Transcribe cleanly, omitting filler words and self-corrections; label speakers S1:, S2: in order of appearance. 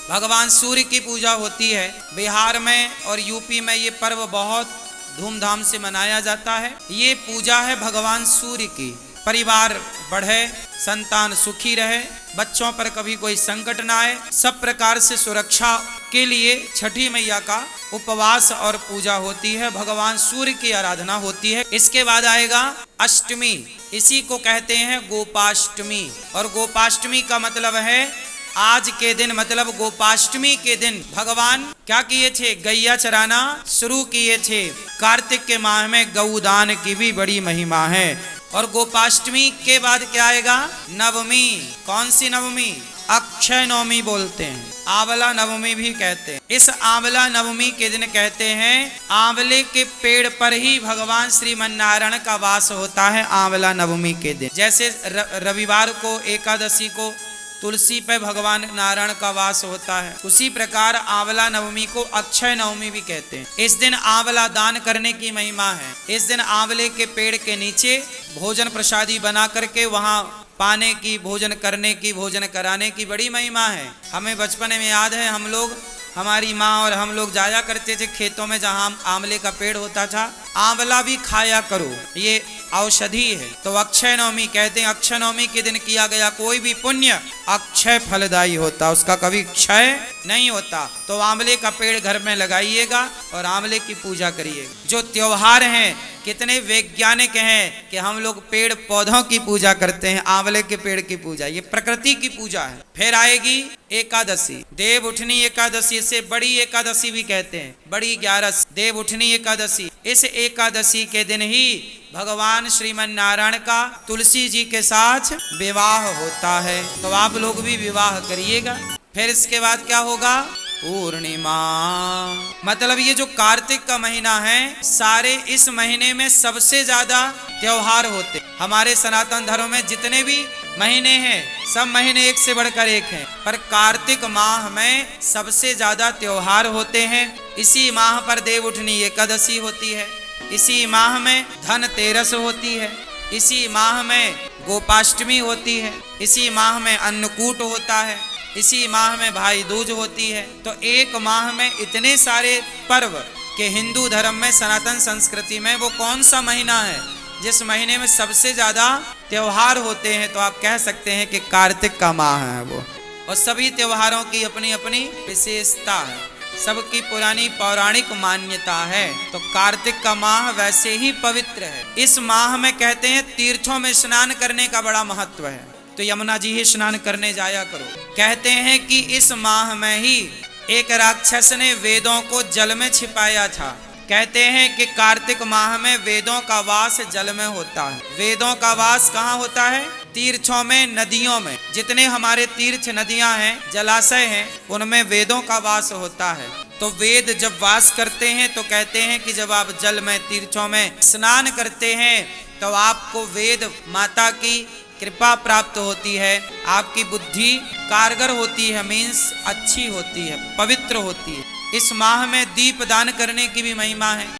S1: भगवान सूर्य की पूजा होती है। बिहार में और यूपी में ये पर्व बहुत धूमधाम से मनाया जाता है। ये पूजा है भगवान सूर्य की। परिवार बढ़े, संतान सुखी रहे, बच्चों पर कभी कोई संकट ना आए, सब प्रकार से सुरक्षा के लिए छठी मैया का उपवास और पूजा होती है। भगवान सूर्य की आराधना होती है। इसके बाद आएगा अष्टमी। इसी को कहते हैं गोपाष्टमी। और गोपाष्टमी का मतलब है आज के दिन, मतलब गोपाष्टमी के दिन भगवान क्या किए थे? गैया चराना शुरू किए थे। कार्तिक के माह में गौदान की भी बड़ी महिमा है। और गोपाष्टमी के बाद क्या आएगा? नवमी। कौन सी नवमी? अक्षय नवमी बोलते हैं, आंवला नवमी भी कहते हैं। इस आंवला नवमी के दिन कहते हैं आंवले के पेड़ पर ही भगवान श्रीमन्नारायण का वास होता है। आंवला नवमी के दिन, जैसे रविवार को एकादशी को तुलसी पे भगवान नारायण का वास होता है, उसी प्रकार आंवला नवमी को अक्षय नवमी भी कहते हैं। इस दिन आंवला दान करने की महिमा है। इस दिन आंवले के पेड़ के नीचे भोजन प्रसादी बना करके वहाँ पाने की, भोजन करने की, भोजन कराने की बड़ी महिमा है। हमें बचपन में याद है, हम लोग, हमारी माँ और हम लोग जाया करते थे खेतों में जहाँ आंवले का पेड़ होता था। आंवला भी खाया करो, ये औषधि है। तो अक्षय नवमी कहते हैं, अक्षय नवमी के दिन किया गया कोई भी पुण्य अक्षय फलदायी होता, उसका कभी क्षय नहीं होता। तो आंवले का पेड़ घर में लगाइएगा और आंवले की पूजा करिएगा। जो त्योहार हैं, कितने वैज्ञानिक हैं कि हम लोग पेड़ पौधों की पूजा करते हैं, आंवले के पेड़ की पूजा, ये प्रकृति की पूजा है। फिर आएगी एकादशी, देव उठनी एकादशी। इसे बड़ी एकादशी भी कहते हैं, बड़ी 11 देव उठनी एकादशी। इस एकादशी के दिन ही भगवान श्रीमन्नारायण का तुलसी जी के साथ विवाह होता है। तो आप लोग भी विवाह करिएगा। फिर इसके बाद क्या होगा? पूर्णिमा। मतलब ये जो कार्तिक का महीना है, सारे इस महीने में सबसे ज्यादा त्योहार होते। हमारे सनातन धर्म में जितने भी महीने हैं, सब महीने एक से बढ़कर एक हैं, पर कार्तिक माह में सबसे ज्यादा त्योहार होते हैं। इसी माह पर देव उठनी एकादशी होती है, इसी माह में धनतेरस होती है, इसी माह में गोपाष्टमी होती है, इसी माह में अन्नकूट होता है, इसी माह में भाई दूज होती है। तो एक माह में इतने सारे पर्व के हिंदू धर्म में, सनातन संस्कृति में वो कौन सा महीना है जिस महीने में सबसे ज्यादा त्योहार होते हैं? तो आप कह सकते हैं कि कार्तिक का माह है वो। और सभी त्योहारों की अपनी अपनी विशेषता है, सबकी पुरानी पौराणिक मान्यता है। तो कार्तिक का माह वैसे ही पवित्र है। इस माह में कहते हैं तीर्थों में स्नान करने का बड़ा महत्व है। तो यमुना जी ही स्नान करने जाया करो। कहते हैं कि इस माह में ही एक राक्षस ने वेदों को जल में छिपाया था। कहते हैं कि कार्तिक माह में वेदों का वास जल में होता है। वेदों का वास कहाँ होता है? तीर्थों में, नदियों में। जितने हमारे तीर्थ नदियां हैं, जलाशय हैं, उनमें वेदों का वास होता है। तो वेद जब वास करते हैं तो कहते हैं कि जब आप जल में, तीर्थों में स्नान करते हैं तो आपको वेद माता की कृपा प्राप्त होती है, आपकी बुद्धि कारगर होती है, मीन्स अच्छी होती है, पवित्र होती है। इस माह में दीप दान करने की भी महिमा है।